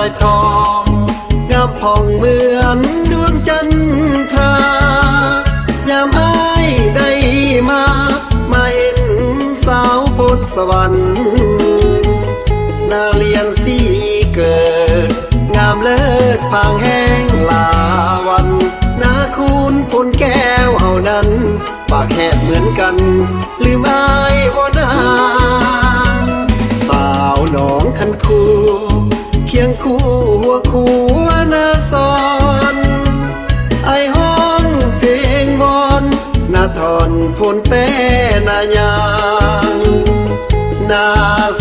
ายทองงามผ่องเหมือนดวงจันทรายามอ้ายได้มาเห็นสาวพุทธสวรรค์นาเลียนสีเกิดงามเลิศพางแห้งลาวันนาคูณพลแก้วเฮานั้นปากแหบเหมือนกันลืมอายบ่นางสาวหนองคันคูเคียงคู่หัวคู่นาซอนไอห้องเพลงวอนนาทอนพลเต้นายางนา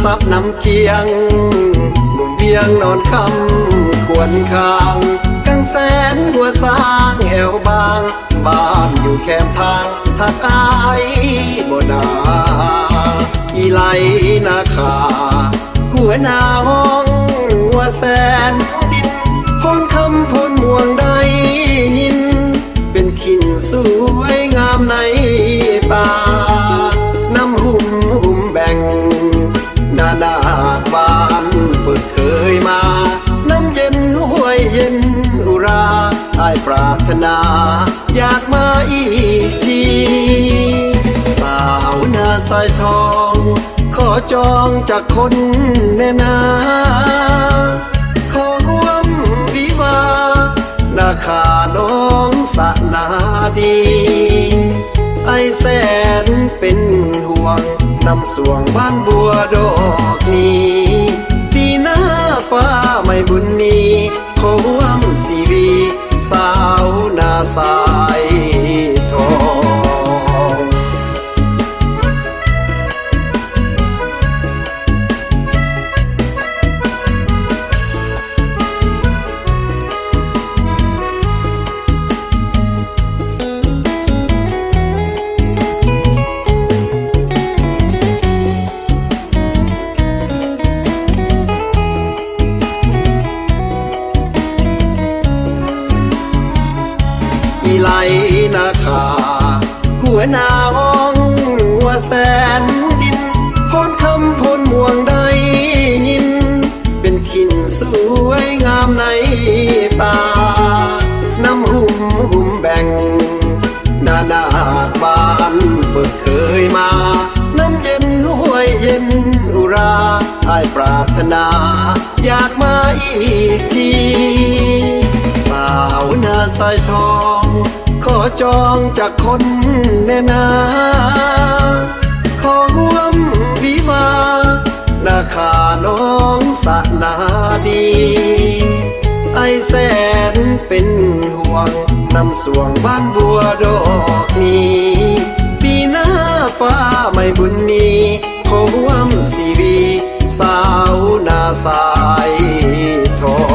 ซับน้ำเกียงหนุ่มเบียงนอนคำควรคางกังแสนหัวสร้างแอวบางบ้านอยู่แคมทางหักอายบ่นาอีไหลนาคาหัวหน้าห้องหัวแสนดินพนคำพนม่วงได้ยินเป็นถิ่นสวยงามในตาน้ำหุ่มแบ่งนาบ้านเปิดเคยมาน้ำเย็นห้วยเย็นอุราอ้ายปรารถนาอยากมาอีกทีสาวนาสายทองขอจองจากคนแน่นาขอร่วมวิวานาคาน้องสะนาดีไอแสนเป็นห่วงนำสวงบ้านบัวดอกนี้ปีหน้าฟ้าไม่บุญมีขอร่วมสีวีสาวนาสายทองอีไหลนาคาหัวหน้าห้องหัวแสนดินพนคำพนม่วงได้ยินเป็นถิ่นสวยงามในตาน้ำหุ่มแบ่งนาบ้านเปิดเคยมาน้ำเย็นห้วยเย็นอุราอ้ายปรารถนาอยากมาอีกทีสาวนาสายทองขอจองจากคนแน่นาขอร่วมวิวานาคาน้องสะนาดีไอแสนเป็นห่วงนำสวงบ้านบัวดอกนี้ปีหน้าฟ้าไม่บุญมีขอร่วมสีวีสาวนาสายทอง